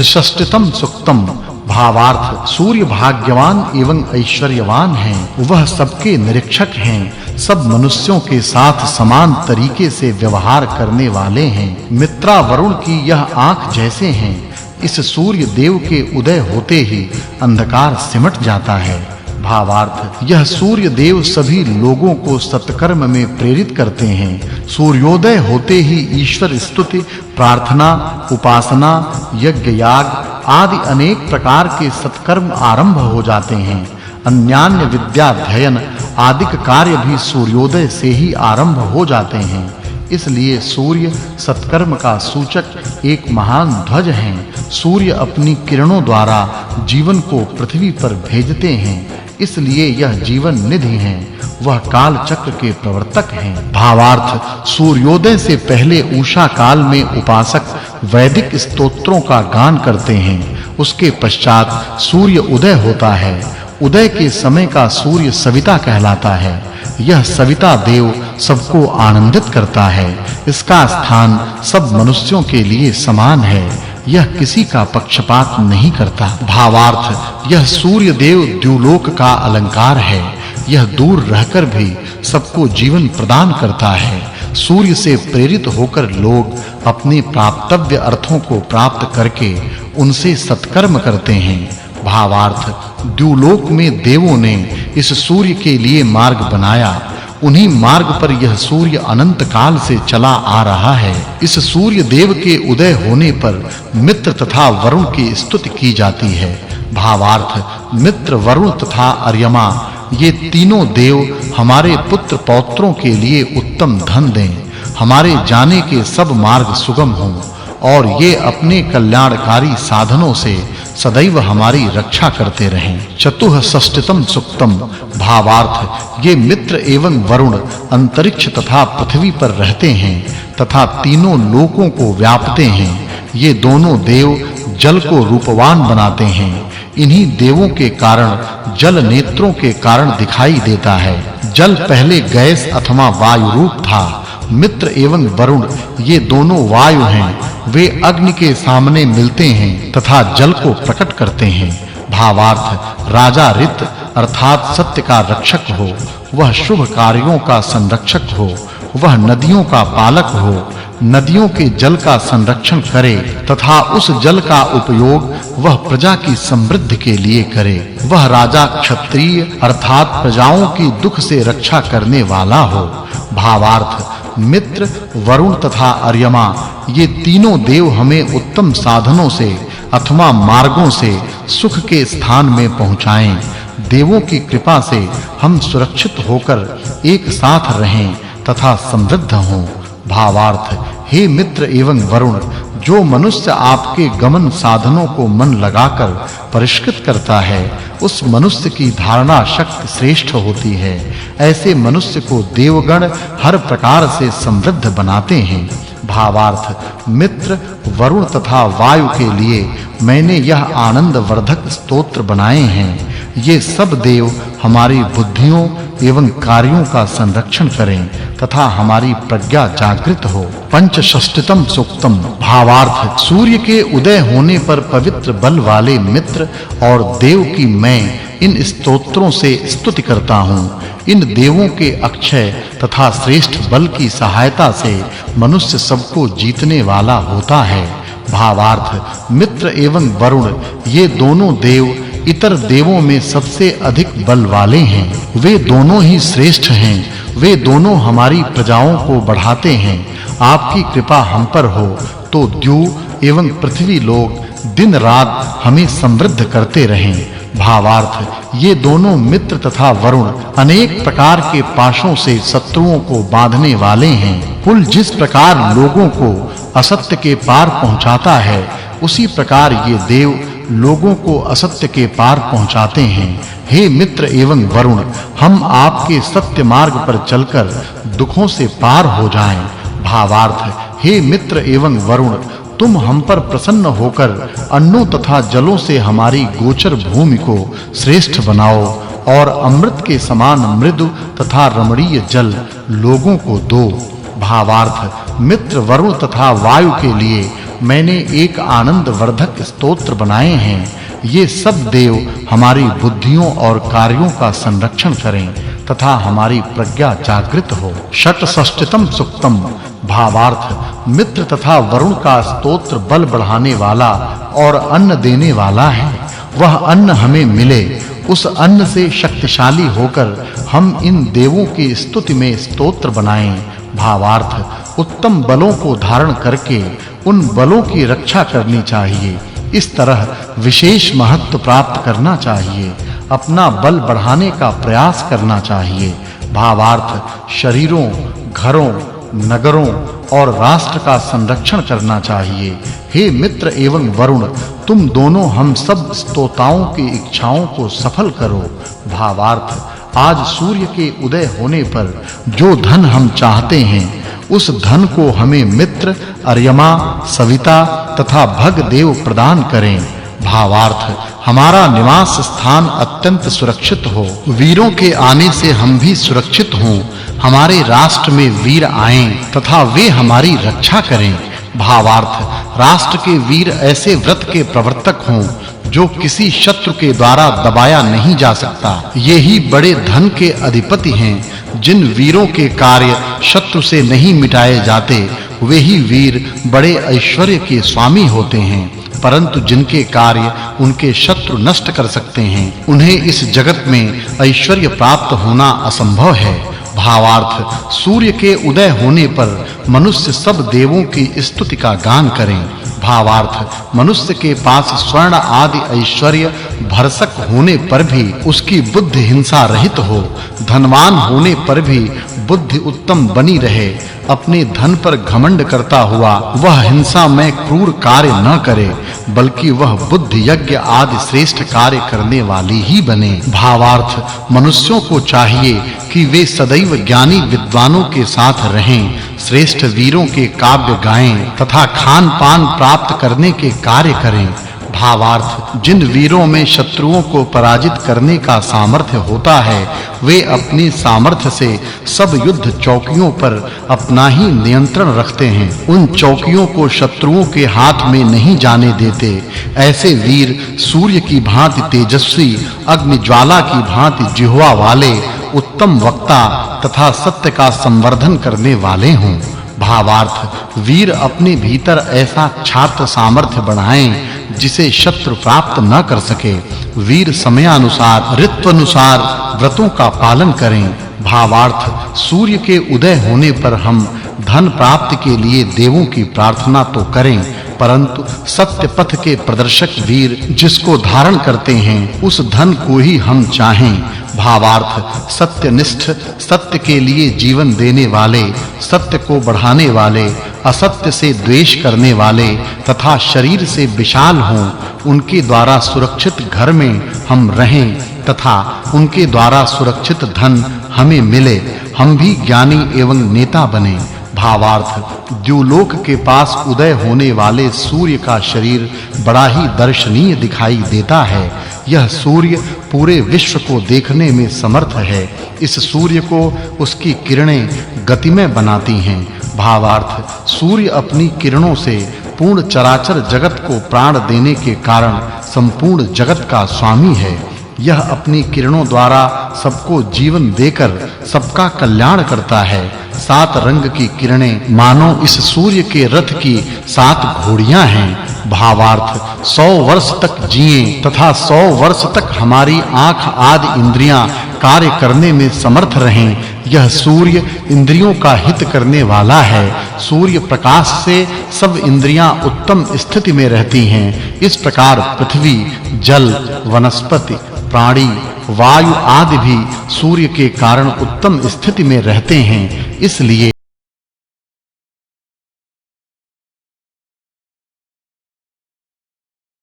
त्रिषष्टितम सूक्तम। भावार्थ, सूर्य भाग्यवान एवं ऐश्वर्यवान हैं। वह सबके निरीक्षक हैं, सब मनुष्यों के साथ समान तरीके से व्यवहार करने वाले हैं। मित्रा वरुण की यह आंख जैसे हैं। इस सूर्य देव के उदय होते ही अंधकार सिमट जाता है। भावार्थ, यह सूर्य देव सभी लोगों को सत्कर्म में प्रेरित करते हैं। सूर्योदय होते ही ईश्वर स्तुति, प्रार्थना, उपासना, यज्ञ, याग आदि अनेक प्रकार के सत्कर्म आरंभ हो जाते हैं। अन्यान्य विद्या अध्ययन आदि कार्य भी सूर्योदय से ही आरंभ हो जाते हैं। इसलिए सूर्य सत्कर्म का सूचक एक महान ध्वज हैं। सूर्य अपनी किरणों द्वारा जीवन को पृथ्वी पर भेजते हैं, इसलिए यह जीवन निधि हैं। वह काल चक्र के प्रवर्तक हैं। भावार्थ, सूर्योदय से पहले उषा काल में उपासक वैदिक स्तोत्रों का गान करते हैं। उसके पश्चात सूर्य उदय होता है। उदय के समय का सूर्य सविता कहलाता है। यह सविता देव सबको आनंदित करता है। इसका स्थान सब मनुष्यों के लिए समान है। यह किसी का पक्षपात नहीं करता। भावार्थ, यह सूर्य देव द्युलोक का अलंकार है। यह दूर रहकर भी सबको जीवन प्रदान करता है। सूर्य से प्रेरित होकर लोग अपने प्राप्तव्य अर्थों को प्राप्त करके उनसे सत्कर्म करते हैं। भावार्थ, द्युलोक में देवों ने इस सूर्य के लिए मार्ग बनाया। उन्हीं मार्ग पर यह सूर्य अनंत काल से चला आ रहा है। इस सूर्य देव के उदय होने पर मित्र तथा वरुण की स्तुति की जाती है। भावार्थ, मित्र, वरुण तथा अर्यमा ये तीनों देव हमारे पुत्र पौत्रों के लिए उत्तम धन दें, हमारे जाने के सब मार्ग सुगम हों और ये अपने कल्याणकारी साधनों से सदैव हमारी रक्षा करते रहें। चतुःषष्टितम सूक्तम। भावार्थ, ये मित्र एवं वरुण अंतरिक्ष तथा पृथ्वी पर रहते हैं तथा तीनों लोकों को व्यापते हैं। ये दोनों देव जल को रूपवान बनाते हैं। इन्हीं देवों के कारण जल नेत्रों के कारण दिखाई देता है। जल पहले गैस अथवा वायु रूप था। मित्र एवं वरुण ये दोनों वायु हैं। वे अग्नि के सामने मिलते हैं तथा जल को प्रकट करते हैं। भावार्थ, राजा ऋत अर्थात सत्य का रक्षक हो, वह शुभ कार्यों का संरक्षक हो, वह नदियों का पालक हो, नदियों के जल का संरक्षण करे तथा उस जल का उपयोग वह प्रजा की समृद्धि के लिए करे। वह राजा क्षत्रिय अर्थात प्रजाओं की दुख से रक्षा करने वाला हो। भावार्थ, मित्र, वरुण तथा अर्यमा ये तीनों देव हमें उत्तम साधनों से अथवा मार्गों से सुख के स्थान में पहुंचाएं। देवों की कृपा से हम सुरक्षित होकर एक साथ रहें तथा समृद्ध हों। भावार्थ, हे मित्र एवं वरुण, जो मनुष्य आपके गमन साधनों को मन लगाकर परिष्कृत करता है, उस मनुष्य की धारणा शक्ति श्रेष्ठ होती है। ऐसे मनुष्य को देवगण हर प्रकार से समृद्ध बनाते हैं। भावार्थ, मित्र, वरुण तथा वायु के लिए मैंने यह आनंद वर्धक स्तोत्र बनाए हैं। ये सब देव हमारी बुद्धियों एवं कार्यों का संरक्षण करें तथा हमारी प्रज्ञा जागृत हो। पंचषष्टितम सूक्तम। भावार्थ, सूर्य के उदय होने पर पवित्र बल वाले मित्र और देव की मैं इन स्तोत्रों से स्तुति करता हूँ। इन देवों के अक्षय तथा श्रेष्ठ बल की सहायता से मनुष्य सबको जीतने वाला होता है। भावार्थ, मित्र एवं वरुण ये दोनों देव इतर देवों में सबसे अधिक बल वाले हैं। वे दोनों ही श्रेष्ठ हैं। वे दोनों हमारी प्रजाओं को बढ़ाते हैं। आपकी कृपा हम पर हो तो द्यु एवं पृथ्वी लोग दिन रात हमें समृद्ध करते रहें। भावार्थ, ये दोनों मित्र तथा वरुण अनेक प्रकार के पाशों से शत्रुओं को बांधने वाले हैं। पुल जिस प्रकार लोगों को असत्य के पार पहुंचाता है, उसी प्रकार ये देव लोगों को असत्य के पार पहुंचाते हैं। हे मित्र एवं वरुण, हम आपके सत्य मार्ग पर चलकर दुखों से पार हो जाएं। भावार्थ, हे मित्र एवं वरुण, तुम हम पर प्रसन्न होकर अन्नों तथा जलों से हमारी गोचर भूमि को श्रेष्ठ बनाओ और अमृत के समान मृदु तथा रमणीय जल लोगों को दो। भावार्थ, मित्र, वरुण तथा वायु के लिए मैंने एक आनंद वर्धक स्तोत्र बनाए हैं। ये सब देव हमारी बुद्धियों और कार्यों का संरक्षण करें तथा हमारी प्रज्ञा जागृत हो। षट्षष्टितम सुक्तम भावार्थ मित्र तथा वरुण का स्तोत्र बल बढ़ाने वाला और अन्न देने वाला है। वह अन्न हमें मिले, उस अन्न से शक्तिशाली होकर हम इन देवों की स्तुति में स्तोत्र बनाएं। भावार्थ उत्तम बलों को धारण करके उन बलों की रक्षा करनी चाहिए। इस तरह विशेष महत्व प्राप्त करना चाहिए। अपना बल बढ़ाने का प्रयास करना चाहिए। भावार्थ शरीरों, घरों, नगरों और राष्ट्र का संरक्षण करना चाहिए। हे मित्र एवं वरुण, तुम दोनों हम सब स्तोताओं की इच्छाओं को सफल करो। भावार्थ आज सूर्य के उदय होने पर जो धन हम चाहते हैं, उस धन को हमें मित्र, अर्यमा, सविता तथा भग देव प्रदान करें। भावार्थ हमारा निवास स्थान अत्यंत सुरक्षित हो, वीरों के आने से हम भी सुरक्षित हों। हमारे राष्ट्र में वीर आएं तथा वे हमारी रक्षा करें। भावार्थ राष्ट्र के वीर ऐसे व्रत के प्रवर्तक हों जो किसी शत्रु के द्वारा दबाया नहीं जा सकता। ये ही बड़े धन के अधिपति हैं। जिन वीरों के कार्य शत्रु से नहीं मिटाए जाते, वे ही वीर बड़े ऐश्वर्य के स्वामी होते हैं। परंतु जिनके कार्य उनके शत्रु नष्ट कर सकते हैं, उन्हें इस जगत में ऐश्वर्य प्राप्त होना असंभव है। भावार्थ सूर्य के उदय होने पर मनुष्य सब देवों की स्तुति का गान करें। भावार्थ मनुष्य के पास स्वर्ण आदि ऐश्वर्य भरसक होने पर भी उसकी बुद्धि हिंसा रहित हो, धनवान होने पर भी बुद्धि उत्तम बनी रहे, अपने धन पर घमंड करता हुआ वह हिंसा में क्रूर कार्य न करे, बल्कि वह बुद्धि यज्ञ आदि श्रेष्ठ कार्य करने वाली ही बने। भावार्थ मनुष्यों को चाहिए कि वे सदैव ज्ञानी विद्वानों के साथ रहें, श्रेष्ठ वीरों के काव्य गाएं तथा खान-पान प्राप्त करने के कार्य करें। भावार्थ जिन वीरों में शत्रुओं को पराजित करने का सामर्थ्य होता है, वे अपनी सामर्थ्य से सब युद्ध चौकियों पर अपना ही नियंत्रण रखते हैं। उन चौकियों को शत्रुओं के हाथ में नहीं जाने देते। ऐसे वीर सूर्य की भांति तेजस्वी, अग्नि ज्वाला की भांति जिह्वा वाले, उत्तम वक्ता तथा सत्य का संवर्धन करने वाले हों। भावार्थ वीर अपने भीतर ऐसा छात्र सामर्थ्य बढ़ाएं जिसे शत्रु प्राप्त न कर सके। वीर समयानुसार, ऋत्वानुसार व्रतों का पालन करें। भावार्थ सूर्य के उदय होने पर हम धन प्राप्ति के लिए देवों की प्रार्थना तो करें, परंतु सत्य पथ के प्रदर्शक वीर जिसको धारण करते हैं, उस धन को ही हम चाहें। भावार्थ सत्यनिष्ठ, सत्य के लिए जीवन देने वाले, सत्य को बढ़ाने वाले, असत्य से द्वेष करने वाले तथा शरीर से विशाल हों, उनके द्वारा सुरक्षित घर में हम रहें तथा उनके द्वारा सुरक्षित धन हमें मिले, हम भी ज्ञानी एवं नेता बने। भावार्थ द्युलोक के पास उदय होने वाले सूर्य का शरीर बड़ा ही दर्शनीय दिखाई देता है। यह सूर्य पूरे विश्व को देखने में समर्थ है। इस सूर्य को उसकी किरणें गतिमय बनाती हैं। भावार्थ सूर्य अपनी किरणों से पूर्ण चराचर जगत को प्राण देने के कारण संपूर्ण जगत का स्वामी है। यह अपनी किरणों द्वारा सबको जीवन देकर सबका कल्याण करता है। 7 रंग की किरणें मानो इस सूर्य के रथ की 7 घोड़ियां हैं। भावार्थ 100 वर्ष तक जिएं तथा 100 वर्ष तक हमारी आंख आदि इंद्रियां कार्य करने में समर्थ रहें। यह सूर्य इंद्रियों का हित करने वाला है। सूर्य प्रकाश से सब इंद्रियां उत्तम स्थिति में रहती हैं। इस प्रकार पृथ्वी, जल, वनस्पति, प्राणी, वायु आदि भी सूर्य के कारण उत्तम स्थिति में रहते हैं। इसलिए